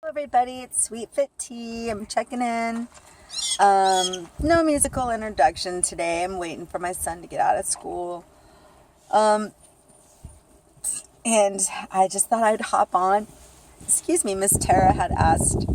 Everybody, it's Sweet Fit Tea. I'm checking in. No musical introduction today. I'm waiting for my son to get out of school. And I just thought I'd hop on. Excuse me, Miss Tara had asked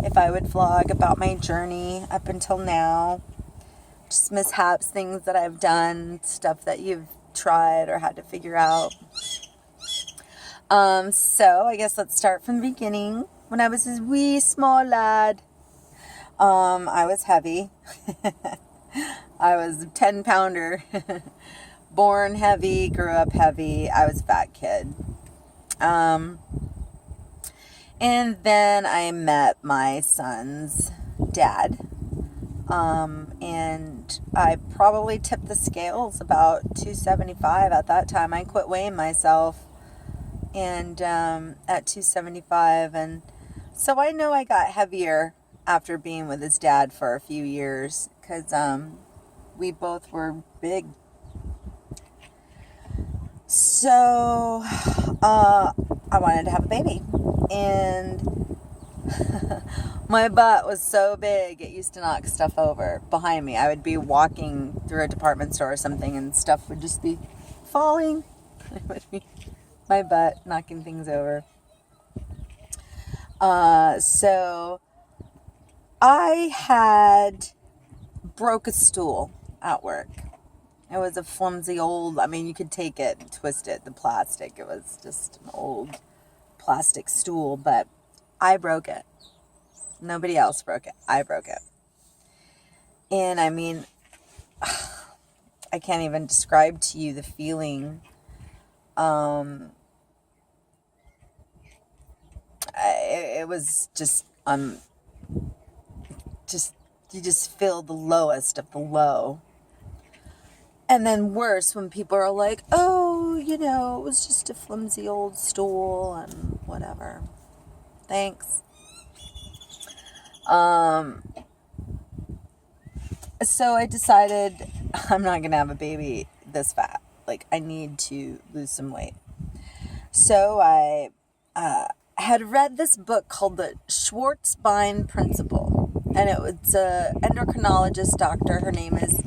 if I would vlog about my journey up until now. Just mishaps, things that I've done, stuff that you've tried or had to figure out. So I guess let's start from the beginning. When I was a wee small lad, I was heavy. I was a 10-pounder. Born heavy, grew up heavy. I was a fat kid. And then I met my son's dad. And I probably tipped the scales about 275 at that time. I quit weighing myself and at 275, and so I know I got heavier after being with his dad for a few years because we both were big. So I wanted to have a baby, and my butt was so big it used to knock stuff over behind me. I would be walking through a department store or something and stuff would just be falling. It would be my butt knocking things over. So I had broke a stool at work. It was a flimsy old, you could take it and twist it, the plastic. It was just an old plastic stool, but I broke it. Nobody else broke it. I broke it. And I can't even describe to you the feeling. It was just you just feel the lowest of the low. And then worse when people are like, oh, it was just a flimsy old stool and whatever. Thanks. So I decided I'm not going to have a baby this fat. I need to lose some weight. So I had read this book called The Schwartzbein Principle. And it was an endocrinologist doctor. Her name is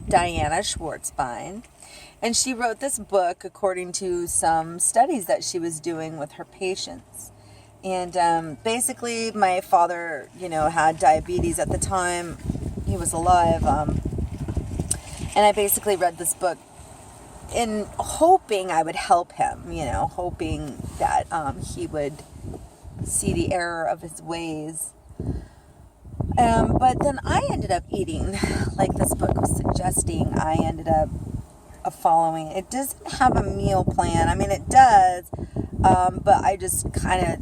Diana Schwartzbein. And she wrote this book according to some studies that she was doing with her patients. And basically, my father, had diabetes at the time he was alive. And I basically read this book in hoping I would help him, hoping that he would see the error of his ways. But then I ended up eating like this book was suggesting. I ended up following. It doesn't have a meal plan. It does, but I just kind of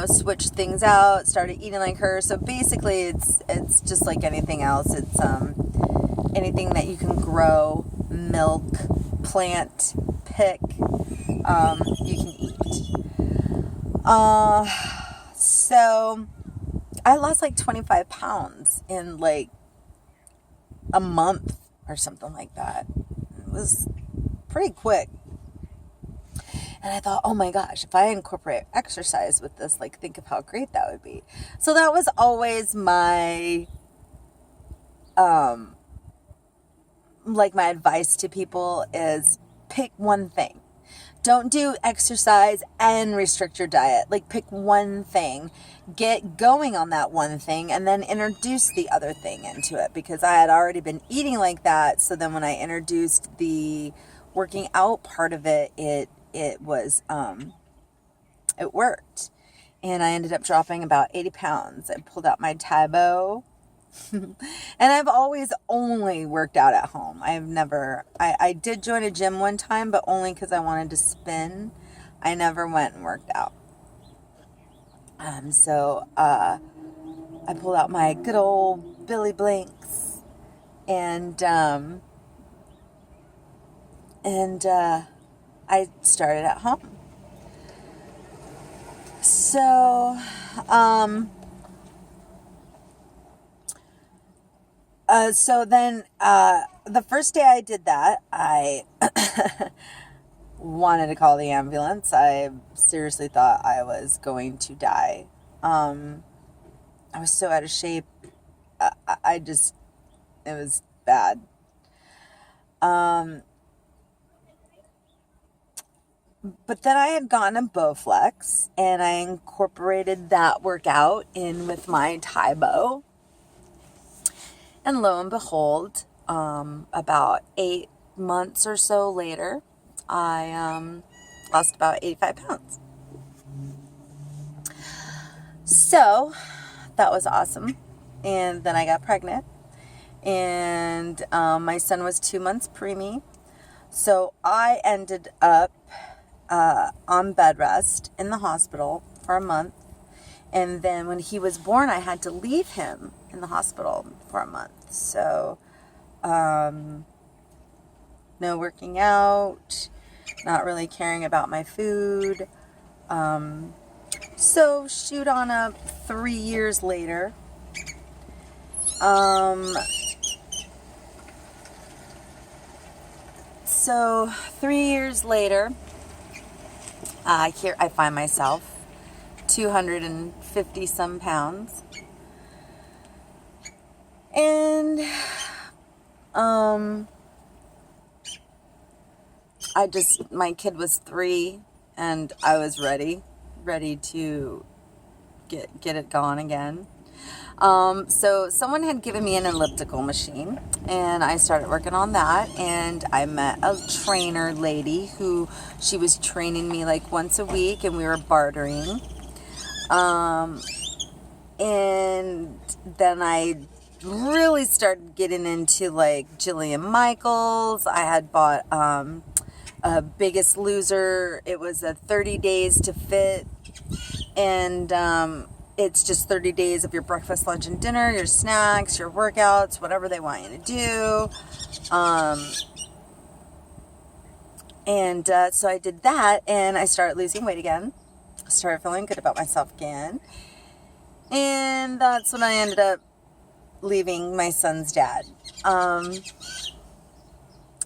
switch things out, started eating like her. So basically it's just like anything else. It's anything that you can grow, milk, plant, pick, you can eat. So I lost 25 pounds in a month or something like that. It was pretty quick. And I thought, oh my gosh, if I incorporate exercise with this, think of how great that would be. So that was always my, my advice to people is pick one thing. Don't do exercise and restrict your diet. Pick one thing, get going on that one thing, and then introduce the other thing into it, because I had already been eating like that. So then when I introduced the working out part of it, it was, it worked. And I ended up dropping about 80 pounds. I pulled out my Taebo. And I've always only worked out at home. I did join a gym one time, but only because I wanted to spin. I never went and worked out. So I pulled out my good old Billy Blanks and I started at home. So, so then, the first day I did that, I wanted to call the ambulance. I seriously thought I was going to die. I was so out of shape. It was bad. But then I had gotten a Bowflex, and I incorporated that workout in with my Tae-Bo. And lo and behold, about 8 months or so later, I lost about 85 pounds. So that was awesome. And then I got pregnant, and my son was 2 months preemie. So I ended up on bed rest in the hospital for a month. And then when he was born, I had to leave him in the hospital for a month. So, no working out, not really caring about my food. So shoot on up 3 years later. So 3 years later, here I find myself 250 some pounds. And my kid was 3, and I was ready to get it going again. So someone had given me an elliptical machine, and I started working on that, and I met a trainer lady who, she was training me like once a week, and we were bartering. And then I really started getting into like Jillian Michaels. I had bought Biggest Loser. It was a 30 days to fit, and it's just 30 days of your breakfast, lunch, and dinner, your snacks, your workouts, whatever they want you to do. So I did that, and I started losing weight again. Started feeling good about myself again. And that's when I ended up leaving my son's dad. And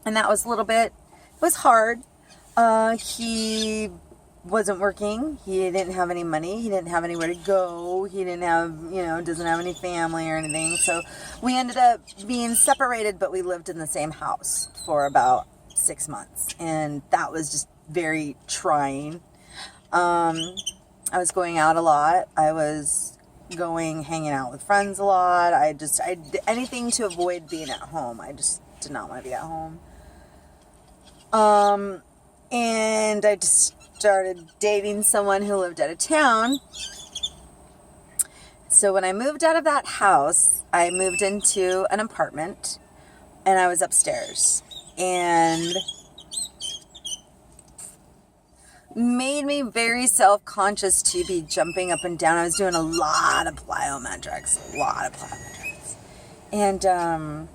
that was a little bit, it was hard. He wasn't working. He didn't have any money. He didn't have anywhere to go. He didn't have, doesn't have any family or anything. So we ended up being separated, but we lived in the same house for about 6 months. And that was just very trying. I was going out a lot. I was hanging out with friends a lot. I did anything to avoid being at home. I just did not want to be at home. And I just started dating someone who lived out of town. So when I moved out of that house, I moved into an apartment, and I was upstairs, and made me very self-conscious to be jumping up and down. I was doing a lot of plyometrics. And I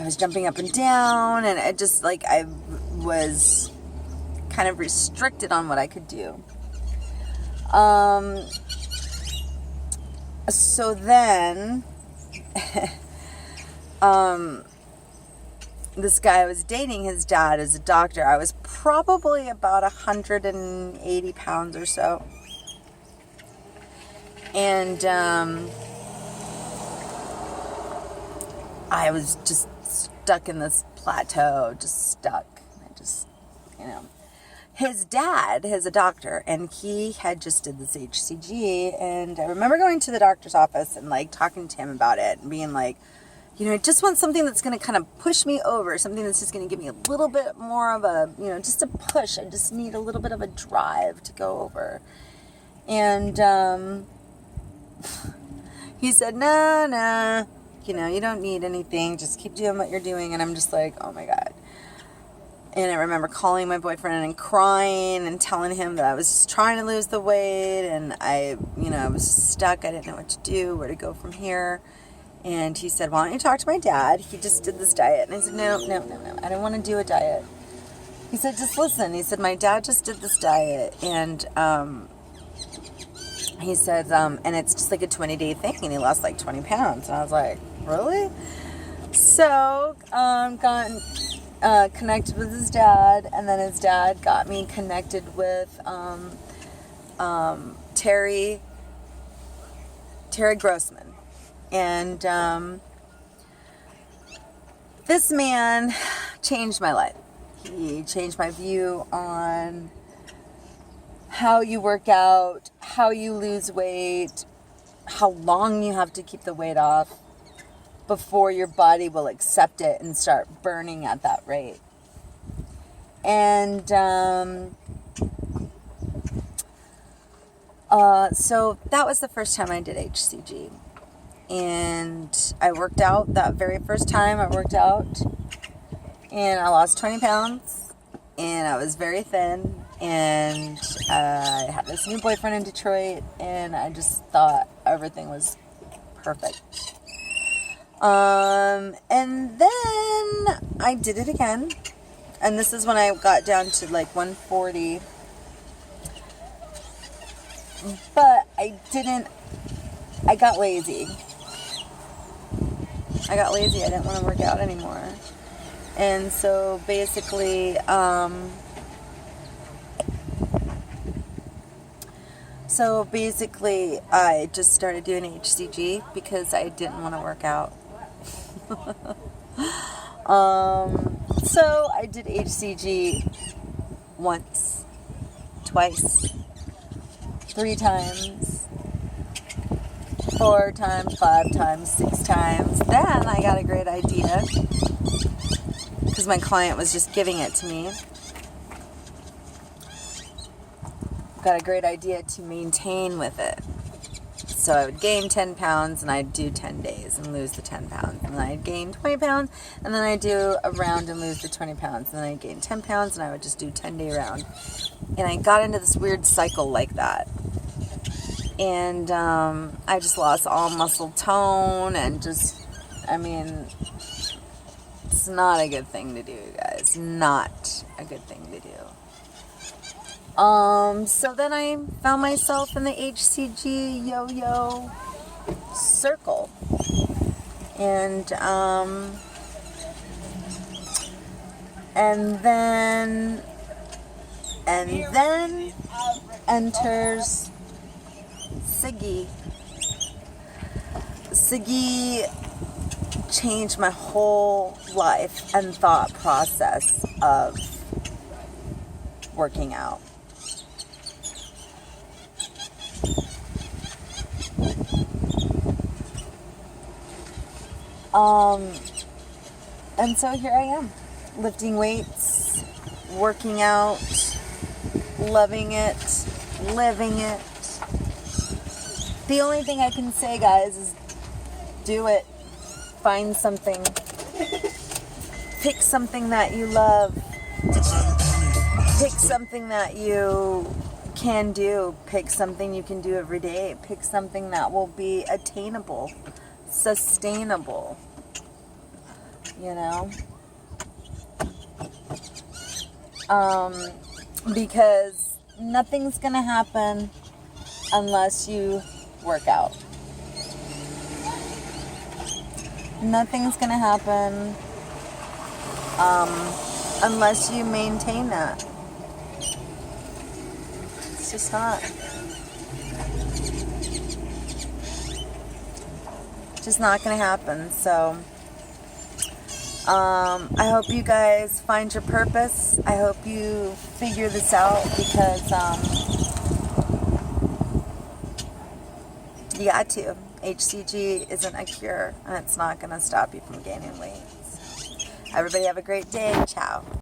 was jumping up and down, and it just like I was kind of restricted on what I could do. So then this guy I was dating, his dad is a doctor. I was probably about 180 pounds or so. And I was just stuck in this plateau, just stuck. His dad is a doctor, and he had just did this HCG, and I remember going to the doctor's office and like talking to him about it and being like, I just want something that's going to kind of push me over, something that's just going to give me a little bit more of a, just a push. I just need a little bit of a drive to go over. And he said, nah, you don't need anything. Just keep doing what you're doing. And I'm just like, oh my God. And I remember calling my boyfriend and crying and telling him that I was trying to lose the weight, and I was stuck. I didn't know what to do, where to go from here. And he said, why don't you talk to my dad? He just did this diet. And I said, no. I don't want to do a diet. He said, just listen. He said, my dad just did this diet. And he said, and it's just like a 20-day thing. And he lost like 20 pounds. And I was like, really? So, got connected with his dad. And then his dad got me connected with Terry Grossman. And this man changed my life. He changed my view on how you work out, how you lose weight, how long you have to keep the weight off before your body will accept it and start burning at that rate. And so that was the first time I did HCG. And I worked out that very first time I worked out. And I lost 20 pounds. And I was very thin. And I had this new boyfriend in Detroit. And I just thought everything was perfect. And then I did it again. And this is when I got down to like 140. But I got lazy. I didn't want to work out anymore. And so basically, I just started doing HCG because I didn't want to work out. So I did HCG once, twice, 3 times, 4 times, 5 times, 6 times. Then I got a great idea because my client was just giving it to me. Got a great idea to maintain with it. So I would gain 10 pounds and I'd do 10 days and lose the 10 pounds. And then I'd gain 20 pounds and then I'd do a round and lose the 20 pounds. And then I'd gain 10 pounds and I would just do 10-day round. And I got into this weird cycle like that. And I just lost all muscle tone and just, it's not a good thing to do, guys. Not a good thing to do. So then I found myself in the HCG yo-yo circle. And then enters Siggy. Siggy changed my whole life and thought process of working out. And so here I am, lifting weights, working out, loving it, living it. The only thing I can say, guys, is do it. Find something. Pick something that you love. Pick something that you can do. Pick something you can do every day. Pick something that will be attainable, sustainable. You know? Because nothing's gonna happen unless you work out. Nothing's gonna happen unless you maintain that. It's just not. Just not gonna happen. So I hope you guys find your purpose. I hope you figure this out because you got to. HCG isn't a cure, and it's not going to stop you from gaining weight. Everybody have a great day. Ciao.